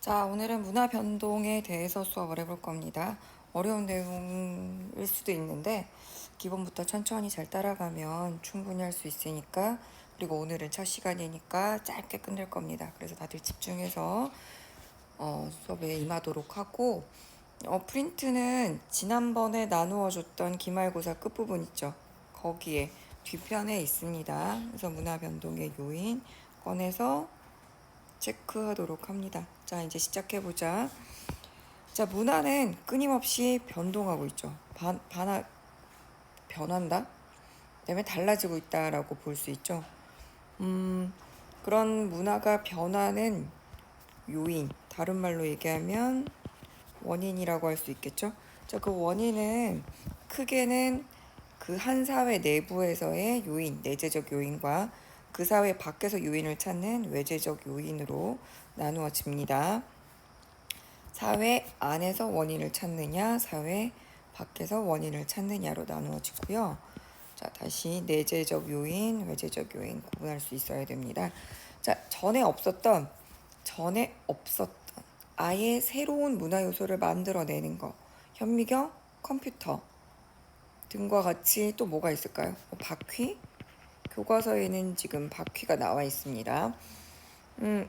자, 오늘은 문화 변동에 대해서 수업을 해볼 겁니다. 어려운 내용일 수도 있는데 기본부터 천천히 잘 따라가면 충분히 할 수 있으니까, 그리고 오늘은 첫 시간이니까 짧게 끝낼 겁니다. 그래서 다들 집중해서 수업에 임하도록 하고, 프린트는 지난번에 나누어 줬던 기말고사 끝부분 있죠. 거기에 뒤편에 있습니다. 그래서 문화 변동의 요인 꺼내서 체크하도록 합니다. 자, 이제 시작해보자. 자, 문화는 끊임없이 변동하고 있죠. 변한다? 그다음에 달라지고 있다라고 볼 수 있죠. 그런 문화가 변하는 요인, 다른 말로 얘기하면 원인이라고 할 수 있겠죠. 자, 그 원인은 크게는 그 한 사회 내부에서의 요인, 내재적 요인과 그 사회 밖에서 요인을 찾는 외재적 요인으로 나누어집니다. 사회 안에서 원인을 찾느냐, 사회 밖에서 원인을 찾느냐로 나누어지고요. 자, 다시 내재적 요인, 외재적 요인 구분할 수 있어야 됩니다. 자, 전에 없었던 아예 새로운 문화 요소를 만들어내는 거, 현미경, 컴퓨터 등과 같이 또 뭐가 있을까요? 바퀴? 교과서에는 지금 바퀴가 나와 있습니다.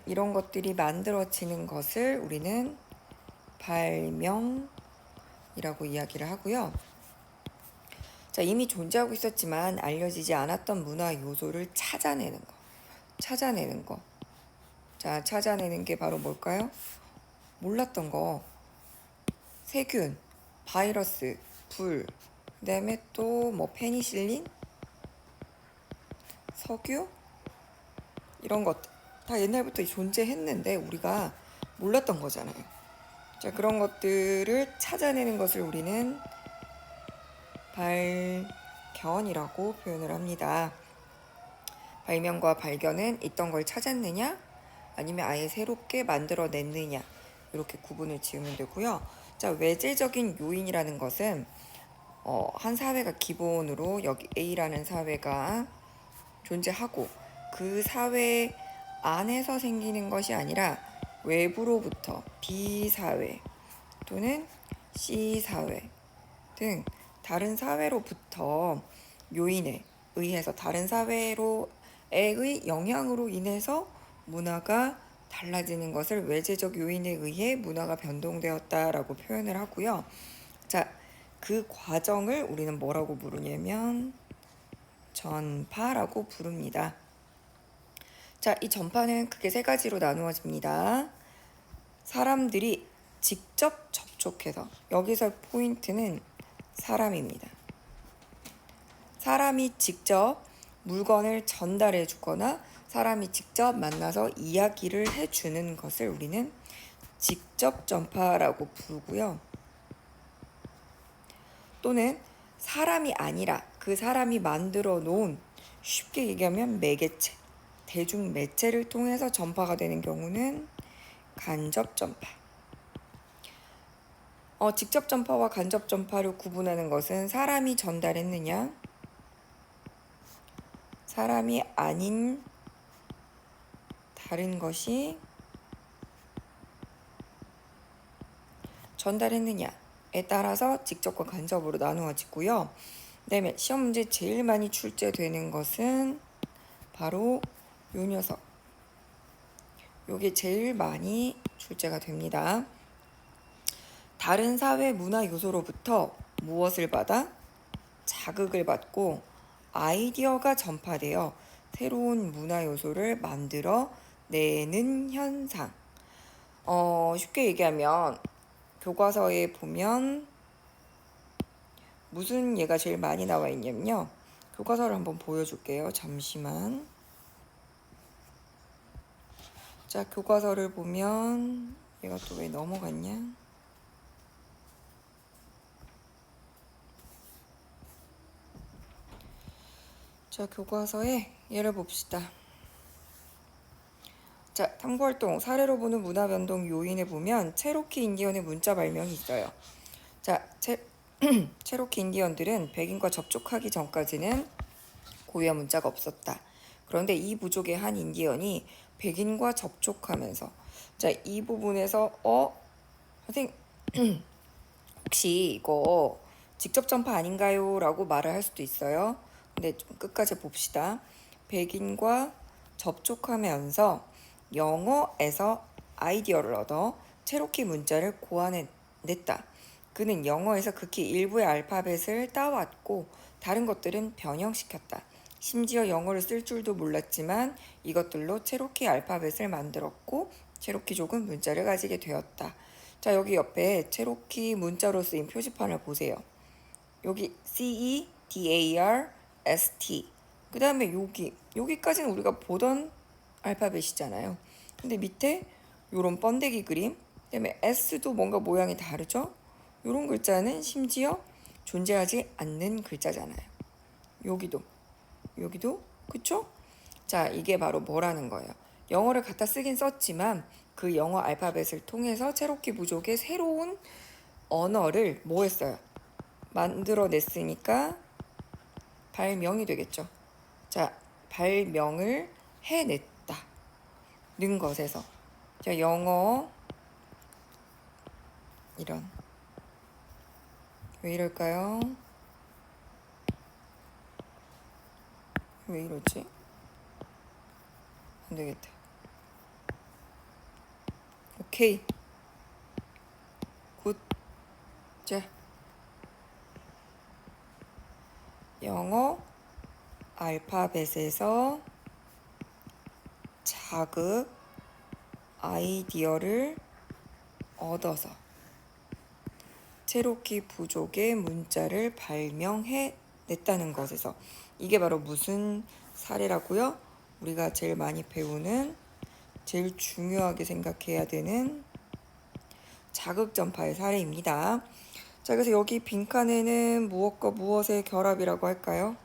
이런 것들이 만들어지는 것을 우리는 발명이라고 이야기를 하고요. 자, 이미 존재하고 있었지만 알려지지 않았던 문화 요소를 찾아내는 거. 자, 찾아내는 게 바로 뭘까요? 몰랐던 거. 세균, 바이러스, 불, 그다음에 또 뭐 페니실린, 석유 이런 것 다 옛날부터 존재했는데 우리가 몰랐던 거잖아요. 자, 그런 것들을 찾아내는 것을 우리는 발견이라고 표현을 합니다. 발명과 발견은 있던 걸 찾았느냐 아니면 아예 새롭게 만들어냈느냐, 이렇게 구분을 지으면 되고요. 자, 외재적인 요인이라는 것은 한 사회가 기본으로 여기 A라는 사회가 존재하고 그 사회 안에서 생기는 것이 아니라 외부로부터 B사회 또는 C사회 등 다른 사회로부터 요인에 의해서, 다른 사회로의 영향으로 인해서 문화가 달라지는 것을 외재적 요인에 의해 문화가 변동되었다라고 표현을 하고요. 자, 그 과정을 우리는 뭐라고 부르냐면 전파라고 부릅니다. 자, 이 전파는 크게 세 가지로 나누어집니다. 사람들이 직접 접촉해서, 여기서 포인트는 사람입니다. 사람이 직접 물건을 전달해 주거나 사람이 직접 만나서 이야기를 해주는 것을 우리는 직접 전파라고 부르고요. 또는 사람이 아니라 그 사람이 만들어 놓은, 쉽게 얘기하면 매개체, 대중 매체를 통해서 전파가 되는 경우는 간접 전파. 직접 전파와 간접 전파를 구분하는 것은 사람이 전달했느냐, 사람이 아닌 다른 것이 전달했느냐에 따라서 직접과 간접으로 나누어지고요. 그다음에 시험 문제 제일 많이 출제되는 것은 바로 요 녀석. 요게 제일 많이 출제가 됩니다. 다른 사회 문화 요소로부터 무엇을 받아? 자극을 받고 아이디어가 전파되어 새로운 문화 요소를 만들어 내는 현상. 쉽게 얘기하면 교과서에 보면 무슨 예가 제일 많이 나와 있냐면요. 교과서를 한번 보여줄게요. 잠시만. 자, 교과서를 보면 얘가 또 왜 넘어갔냐? 자, 교과서에 예를 봅시다. 자, 탐구활동 사례로 보는 문화 변동 요인에 보면 체로키 인디언의 문자 발명이 있어요. 자, 체로키 인디언들은 백인과 접촉하기 전까지는 고유한 문자가 없었다. 그런데 이 부족의 한 인디언이 백인과 접촉하면서 자, 이 부분에서 선생님 혹시 이거 직접 전파 아닌가요? 라고 말을 할 수도 있어요. 근데 좀 끝까지 봅시다. 백인과 접촉하면서 영어에서 아이디어를 얻어 체로키 문자를 고안해냈다. 그는 영어에서 극히 일부의 알파벳을 따왔고 다른 것들은 변형시켰다. 심지어 영어를 쓸 줄도 몰랐지만 이것들로 체로키 알파벳을 만들었고 체로키족은 문자를 가지게 되었다. 자, 여기 옆에 체로키 문자로 쓰인 표지판을 보세요. 여기 CEDARST. 그 다음에 여기까지는 우리가 보던 알파벳이잖아요. 근데 밑에 요런 번데기 그림, 그 다음에 S도 뭔가 모양이 다르죠? 요런 글자는 심지어 존재하지 않는 글자잖아요. 여기도 그쵸? 자, 이게 바로 뭐라는 거예요? 영어를 갖다 쓰긴 썼지만 그 영어 알파벳을 통해서 체로키 부족의 새로운 언어를 뭐 했어요? 만들어냈으니까 발명이 되겠죠. 자, 발명을 해냈다. 는 것에서. 자, 영어 이런. 왜 이럴까요? 왜 이러지? 안 되겠다. 오케이. 굿. 자, 영어 알파벳에서 자극 아이디어를 얻어서 체로키 부족의 문자를 발명해 냈다는 것에서. 이게 바로 무슨 사례라고요? 우리가 제일 많이 배우는, 제일 중요하게 생각해야 되는 자극 전파의 사례입니다. 자, 그래서 여기 빈칸에는 무엇과 무엇의 결합이라고 할까요?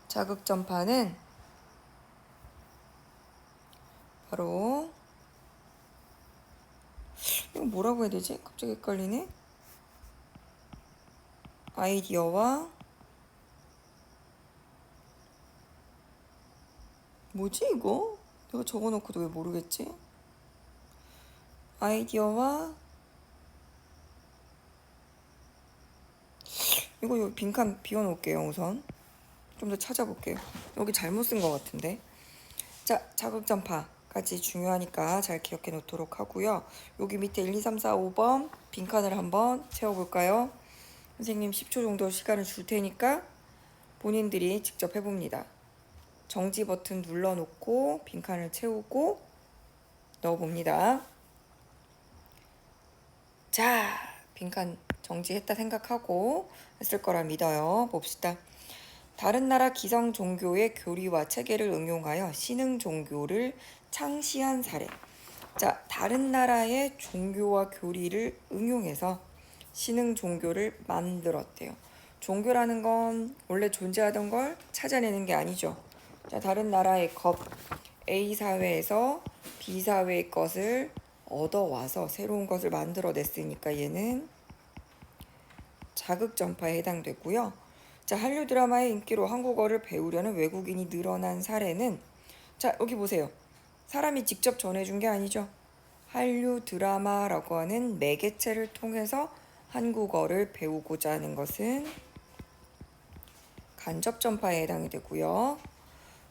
자극 전파는 바로 이거 뭐라고 해야 되지? 갑자기 헷갈리네. 아이디어와 뭐지 이거? 내가 적어놓고도 왜 모르겠지? 아이디어와 이거 여기 빈칸 비워놓을게요. 우선 좀 더 찾아볼게요. 여기 잘못 쓴 것 같은데. 자, 자극 전파까지 중요하니까 잘 기억해 놓도록 하고요. 여기 밑에 1, 2, 3, 4, 5번 빈칸을 한번 채워볼까요? 선생님 10초 정도 시간을 줄 테니까 본인들이 직접 해봅니다. 정지 버튼 눌러놓고 빈칸을 채우고 넣어봅니다. 자, 빈칸 정지했다 생각하고 했을 거라 믿어요. 봅시다. 다른 나라 기성 종교의 교리와 체계를 응용하여 신흥 종교를 창시한 사례. 자, 다른 나라의 종교와 교리를 응용해서 신흥 종교를 만들었대요. 종교라는 건 원래 존재하던 걸 찾아내는 게 아니죠. 자, 다른 나라의 것, A 사회에서 B 사회의 것을 얻어와서 새로운 것을 만들어냈으니까 얘는 자극 전파에 해당되고요. 자, 한류 드라마의 인기로 한국어를 배우려는 외국인이 늘어난 사례는, 자, 여기 보세요. 사람이 직접 전해준 게 아니죠. 한류 드라마라고 하는 매개체를 통해서 한국어를 배우고자 하는 것은 간접 전파에 해당이 되고요.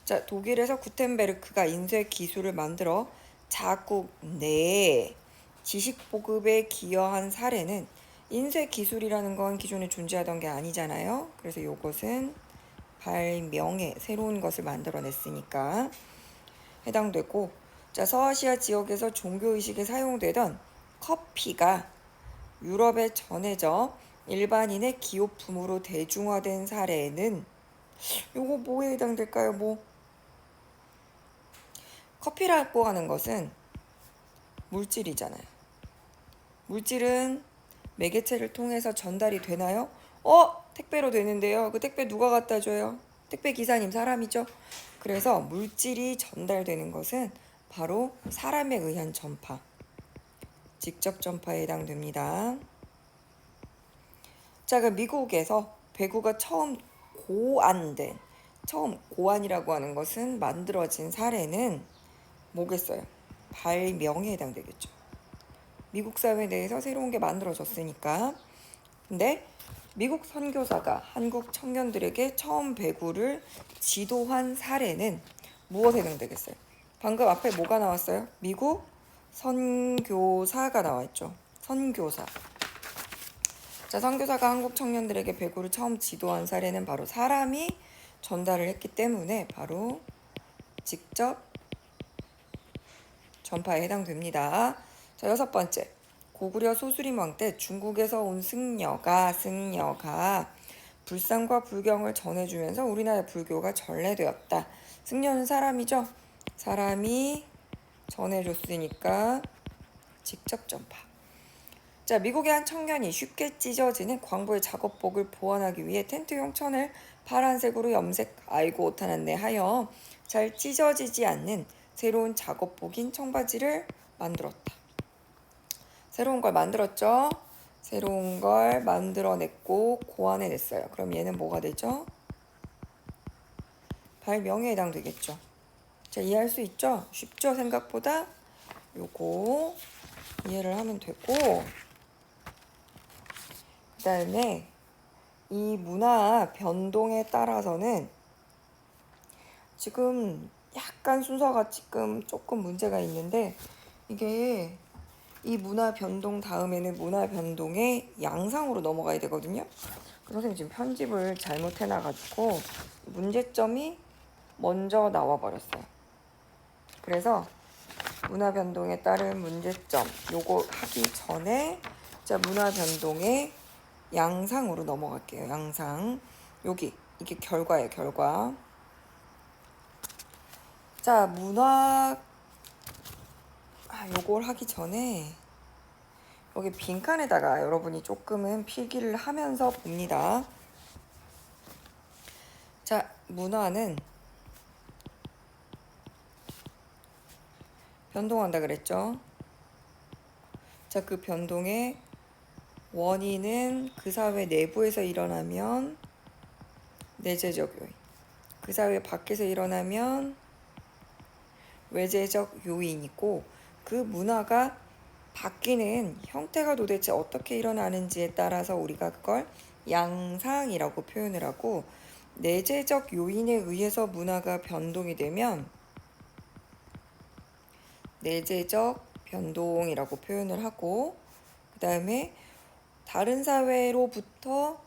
자, 독일에서 구텐베르크가 인쇄 기술을 만들어 자국 내에 지식 보급에 기여한 사례는, 인쇄 기술이라는 건 기존에 존재하던 게 아니잖아요. 그래서 이것은 발명에 새로운 것을 만들어냈으니까 해당되고. 자, 서아시아 지역에서 종교의식에 사용되던 커피가 유럽에 전해져 일반인의 기호품으로 대중화된 사례는, 요거 뭐에 해당될까요? 커피라고 하는 것은 물질이잖아요. 물질은 매개체를 통해서 전달이 되나요? 택배로 되는데요. 그 택배 누가 갖다 줘요? 택배 기사님 사람이죠. 그래서 물질이 전달되는 것은 바로 사람에 의한 전파, 직접 전파에 해당됩니다. 자, 그 미국에서 배구가 처음 고안이라고 하는 것은 만들어진 사례는 뭐겠어요? 발명에 해당되겠죠. 미국 사회 내에서 새로운 게 만들어졌으니까. 근데 미국 선교사가 한국 청년들에게 처음 배구를 지도한 사례는 무엇에 해당되겠어요? 방금 앞에 뭐가 나왔어요? 미국 선교사가 나와있죠. 선교사. 자, 선교사가 한국 청년들에게 배구를 처음 지도한 사례는 바로 사람이 전달을 했기 때문에 바로 직접 전파에 해당됩니다. 자, 6번째. 고구려 소수림왕 때 중국에서 온 승려가 불상과 불경을 전해주면서 우리나라 불교가 전래되었다. 승려는 사람이죠. 사람이 전해줬으니까 직접 전파. 자, 미국의 한 청년이 쉽게 찢어지는 광부의 작업복을 보완하기 위해 텐트용 천을 파란색으로 염색 알고 오타났네 하여 잘 찢어지지 않는 새로운 작업복인 청바지를 만들었다. 새로운 걸 만들었죠. 새로운 걸 만들어냈고 고안해냈어요. 그럼 얘는 뭐가 되죠? 발명에 해당되겠죠. 자, 이해할 수 있죠? 쉽죠? 생각보다. 요거 이해를 하면 되고, 그 다음에 이 문화 변동에 따라서는 지금 약간 순서가 지금 조금 문제가 있는데, 이게 이 문화 변동 다음에는 문화 변동의 양상으로 넘어가야 되거든요. 선생님 지금 편집을 잘못해놔가지고 문제점이 먼저 나와버렸어요. 그래서 문화 변동에 따른 문제점 요거 하기 전에 자, 문화 변동의 양상으로 넘어갈게요. 양상. 여기 이게 결과예요. 결과. 자, 요걸 하기 전에 여기 빈칸에다가 여러분이 조금은 필기를 하면서 봅니다. 자, 문화는 변동한다 그랬죠. 자, 그 변동의 원인은 그 사회 내부에서 일어나면 내재적 요인, 그 사회 밖에서 일어나면 외재적 요인이고, 그 문화가 바뀌는 형태가 도대체 어떻게 일어나는지에 따라서 우리가 그걸 양상이라고 표현을 하고, 내재적 요인에 의해서 문화가 변동이 되면 내재적 변동이라고 표현을 하고, 그 다음에 다른 사회로부터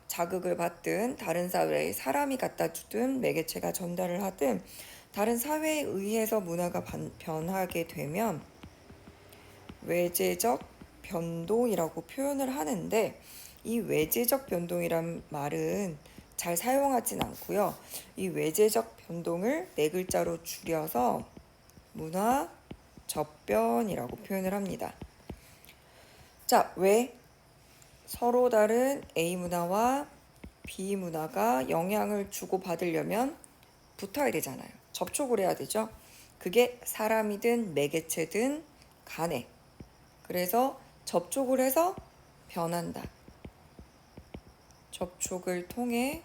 자극을 받든 다른 사회에 사람이 갖다 주든 매개체가 전달을 하든 다른 사회에 의해서 문화가 변하게 되면 외재적 변동이라고 표현을 하는데, 이 외재적 변동이란 말은 잘 사용하진 않고요. 이 외재적 변동을 네 글자로 줄여서 문화 접변이라고 표현을 합니다. 자, 왜 서로 다른 A 문화와 B 문화가 영향을 주고받으려면 붙어야 되잖아요. 접촉을 해야 되죠. 그게 사람이든 매개체든 간에. 그래서 접촉을 해서 변한다. 접촉을 통해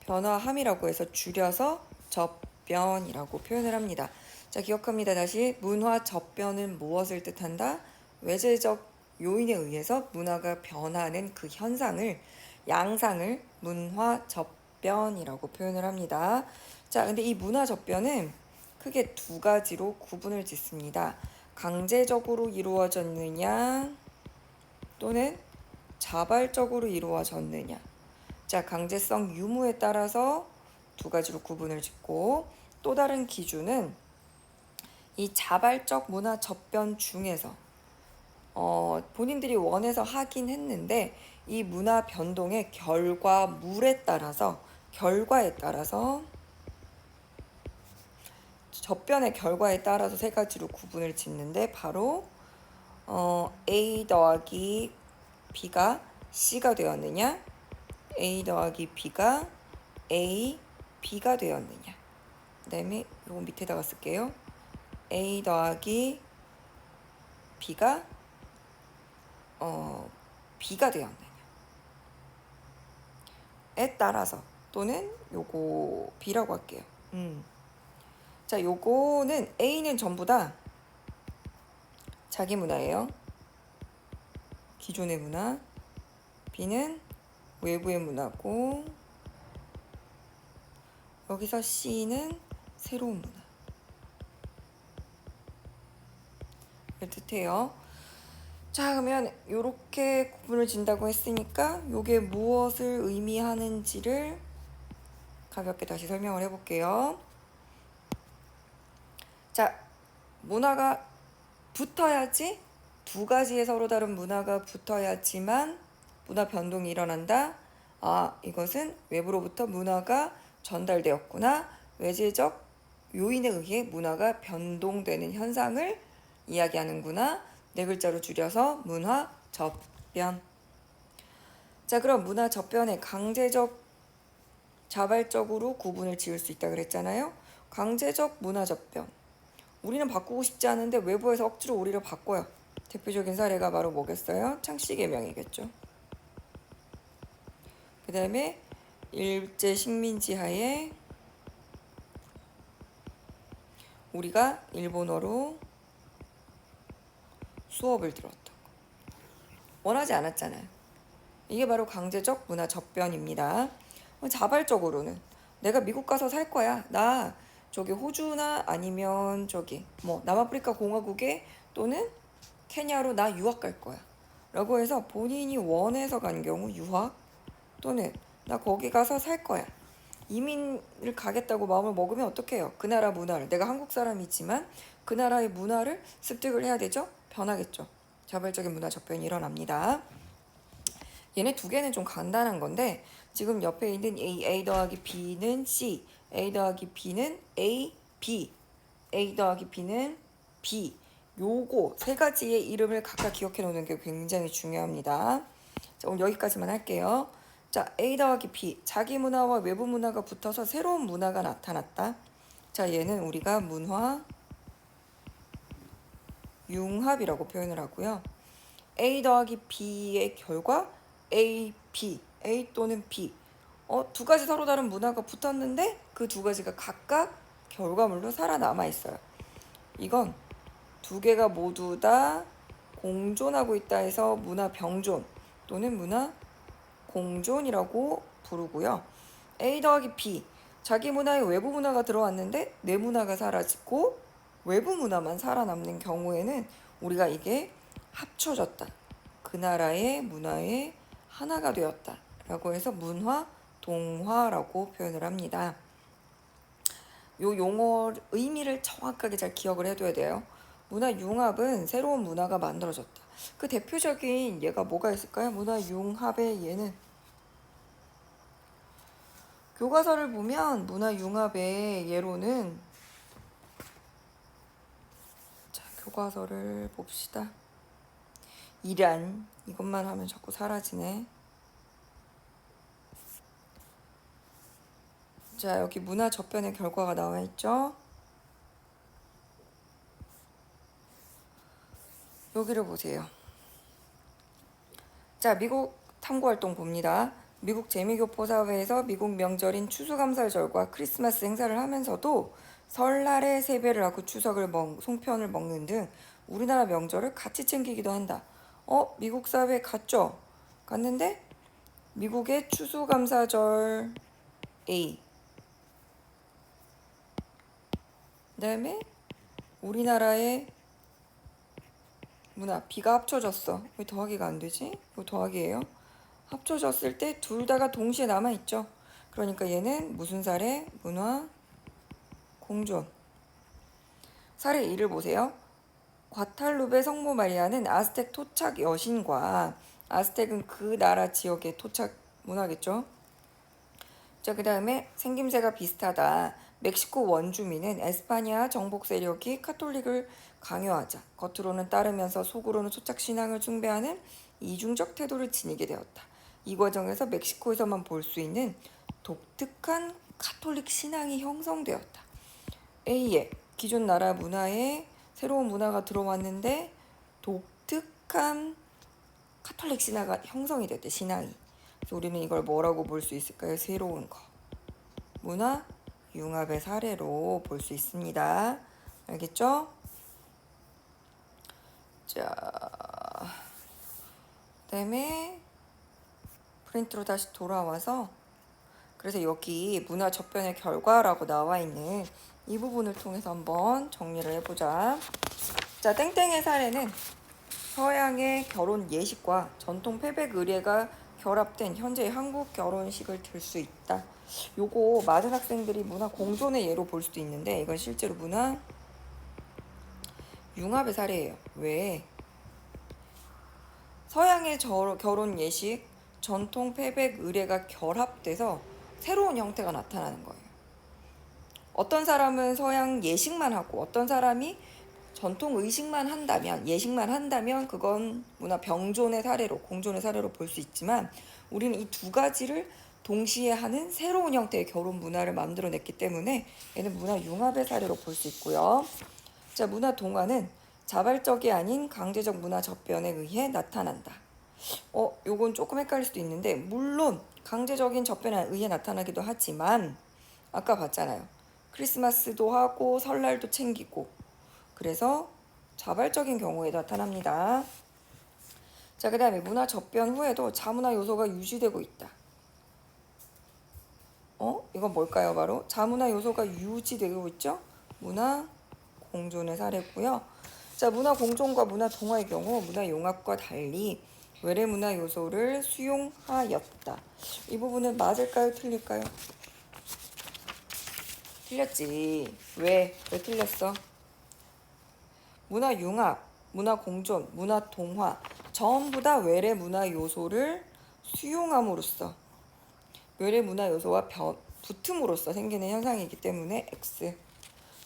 변화함이라고 해서 줄여서 접변이라고 표현을 합니다. 자, 기억합니다. 다시 문화 접변은 무엇을 뜻한다? 외재적 요인에 의해서 문화가 변하는 그 현상을, 양상을 문화 접변이라고 표현을 합니다. 자, 근데 이 문화 접변은 크게 두 가지로 구분을 짓습니다. 강제적으로 이루어졌느냐 또는 자발적으로 이루어졌느냐. 자, 강제성 유무에 따라서 두 가지로 구분을 짓고, 또 다른 기준은 이 자발적 문화 접변 중에서 본인들이 원해서 하긴 했는데 이 문화 변동의 결과에 따라서 접변의 결과에 따라서 세 가지로 구분을 짓는데, 바로 A 더하기 B가 C가 되었느냐, A 더하기 B가 A, B가 되었느냐. 그 다음에 이거 밑에다가 쓸게요. A 더하기 B가 B가 되었느냐에 따라서 또는 요거 B라고 할게요. 자, 요거는 A는 전부 다 자기 문화예요. 기존의 문화. B는 외부의 문화고, 여기서 C는 새로운 문화. 뜻해요. 자, 그러면 이렇게 구분을 진다고 했으니까 요게 무엇을 의미하는지를 가볍게 다시 설명을 해볼게요. 자, 문화가 붙어야지, 두 가지의 서로 다른 문화가 붙어야지만 문화 변동이 일어난다. 아, 이것은 외부로부터 문화가 전달되었구나. 외재적 요인에 의해 문화가 변동되는 현상을 이야기하는구나. 네 글자로 줄여서 문화 접변. 자, 그럼 문화 접변에 강제적, 자발적으로 구분을 지을 수 있다 그랬잖아요. 강제적 문화 접변. 우리는 바꾸고 싶지 않은데 외부에서 억지로 우리를 바꿔요. 대표적인 사례가 바로 뭐겠어요? 창씨 개명이겠죠. 그 다음에 일제 식민지 하에 우리가 일본어로 수업을 들었다. 원하지 않았잖아요. 이게 바로 강제적 문화 접변입니다. 자발적으로는 내가 미국 가서 살 거야. 나 저기 호주나 아니면 저기 뭐 남아프리카 공화국에 또는 케냐로 나 유학 갈 거야. 라고 해서 본인이 원해서 간 경우 유학, 또는 나 거기 가서 살 거야. 이민을 가겠다고 마음을 먹으면 어떡해요? 그 나라 문화를, 내가 한국 사람이지만 그 나라의 문화를 습득을 해야 되죠? 변하겠죠. 자발적인 문화 접변이 일어납니다. 얘네 두 개는 좀 간단한 건데, 지금 옆에 있는 A 더하기 B는 C, A 더하기 B는 A, B, A 더하기 B는 B. 요거 세 가지의 이름을 각각 기억해 놓는 게 굉장히 중요합니다. 자, 오늘 여기까지만 할게요. 자, A 더하기 B, 자기 문화와 외부 문화가 붙어서 새로운 문화가 나타났다. 자, 얘는 우리가 문화 융합이라고 표현을 하고요. A 더하기 B의 결과 A, B, A 또는 B. 두 가지 서로 다른 문화가 붙었는데 그 두 가지가 각각 결과물로 살아남아 있어요. 이건 두 개가 모두 다 공존하고 있다 해서 문화 병존 또는 문화 공존이라고 부르고요. A 더하기 B, 자기 문화에 외부 문화가 들어왔는데 내 문화가 사라지고 외부 문화만 살아남는 경우에는 우리가 이게 합쳐졌다, 그 나라의 문화에 하나가 되었다 라고 해서 문화 동화라고 표현을 합니다. 요 용어 의미를 정확하게 잘 기억을 해둬야 돼요. 문화 융합은 새로운 문화가 만들어졌다. 그 대표적인 예가 뭐가 있을까요? 문화 융합의 예는, 교과서를 보면 문화 융합의 예로는, 자, 교과서를 봅시다. 이란, 이것만 하면 자꾸 사라지네. 자, 여기 문화 접변의 결과가 나와 있죠. 여기를 보세요. 자, 미국 탐구활동 봅니다. 미국 재미교포사회에서 미국 명절인 추수감사절과 크리스마스 행사를 하면서도 설날에 세배를 하고 추석을 송편을 먹는 등 우리나라 명절을 같이 챙기기도 한다. 미국 사회 갔죠? 갔는데 미국의 추수감사절 A, 그 다음에 우리나라의 문화 B가 합쳐졌어. 왜 더하기가 안 되지? 이거 더하기예요. 합쳐졌을 때 둘 다가 동시에 남아있죠. 그러니까 얘는 무슨 사례? 문화 공존. 사례 2를 보세요. 과탈루베 성모 마리아는 아스텍 토착 여신과, 아스텍은 그 나라 지역의 토착 문화겠죠. 자, 그 다음에 생김새가 비슷하다. 멕시코 원주민은 에스파냐 정복 세력이 카톨릭을 강요하자 겉으로는 따르면서 속으로는 토착 신앙을 숭배하는 이중적 태도를 지니게 되었다. 이 과정에서 멕시코에서만 볼 수 있는 독특한 카톨릭 신앙이 형성되었다. A의 기존 나라 문화에 새로운 문화가 들어왔는데 독특한 카톨릭 신화가 형성이 됐대, 신앙이. 그래서 우리는 이걸 뭐라고 볼 수 있을까요? 새로운 거. 문화 융합의 사례로 볼 수 있습니다. 알겠죠? 자, 그다음에 프린트로 다시 돌아와서 그래서 여기 문화 접변의 결과라고 나와 있는 이 부분을 통해서 한번 정리를 해보자. 자, 땡땡의 사례는 서양의 결혼 예식과 전통 패백 의례가 결합된 현재의 한국 결혼식을 들 수 있다. 요거 많은 학생들이 문화 공존의 예로 볼 수도 있는데 이건 실제로 문화 융합의 사례예요. 왜? 서양의 결혼 예식, 전통 패백 의례가 결합돼서 새로운 형태가 나타나는 거예요. 어떤 사람은 서양 예식만 하고 어떤 사람이 전통 의식만 한다면, 예식만 한다면 그건 문화 병존의 사례로, 공존의 사례로 볼 수 있지만 우리는 이 두 가지를 동시에 하는 새로운 형태의 결혼 문화를 만들어냈기 때문에 얘는 문화 융합의 사례로 볼 수 있고요. 자, 문화 동화는 자발적이 아닌 강제적 문화 접변에 의해 나타난다. 요건 조금 헷갈릴 수도 있는데 물론 강제적인 접변에 의해 나타나기도 하지만 아까 봤잖아요. 크리스마스도 하고 설날도 챙기고 그래서 자발적인 경우에 나타납니다. 자, 그 다음에 문화 접변 후에도 자문화 요소가 유지되고 있다. 이건 뭘까요? 바로 자문화 요소가 유지되고 있죠? 문화 공존의 사례고요. 자, 문화 공존과 문화 동화의 경우 문화 융합과 달리 외래 문화 요소를 수용하였다. 이 부분은 맞을까요? 틀릴까요? 틀렸지. 왜 틀렸어? 문화 융합, 문화 공존, 문화 동화 전부 다 외래 문화 요소를 수용함으로써 외래 문화 요소와 붙음으로써 생기는 현상이기 때문에 X.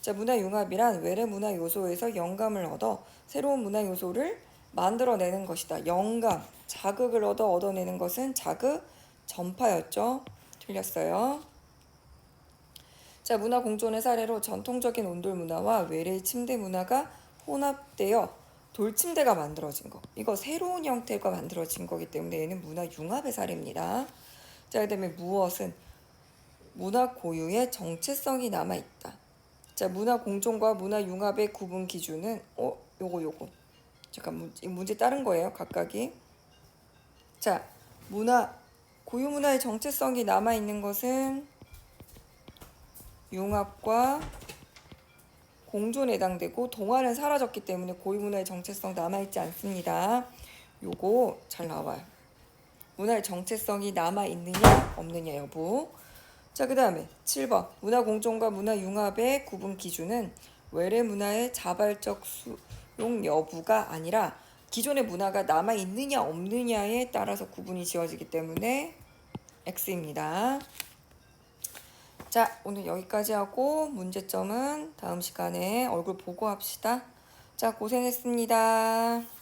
자, 문화 융합이란 외래 문화 요소에서 영감을 얻어 새로운 문화 요소를 만들어내는 것이다. 영감, 자극을 얻어내는 것은 자극 전파였죠. 틀렸어요. 자, 문화 공존의 사례로 전통적인 온돌 문화와 외래의 침대 문화가 혼합되어 돌침대가 만들어진 거. 이거 새로운 형태가 만들어진 거기 때문에 얘는 문화 융합의 사례입니다. 자, 그 다음에 무엇은 문화 고유의 정체성이 남아있다. 자, 문화 공존과 문화 융합의 구분 기준은 요거 잠깐 문제 다른 거예요. 각각이. 자, 고유 문화의 정체성이 남아있는 것은 융합과 공존에 해당되고 동화는 사라졌기 때문에 고유 문화의 정체성 남아있지 않습니다. 요거 잘 나와요. 문화의 정체성이 남아있느냐 없느냐 여부. 자, 그 다음에 7번 문화 공존과 문화 융합의 구분 기준은 외래 문화의 자발적 수용 여부가 아니라 기존의 문화가 남아있느냐 없느냐에 따라서 구분이 지어지기 때문에 X입니다. 자, 오늘 여기까지 하고 문제점은 다음 시간에 얼굴 보고 합시다. 자, 고생했습니다.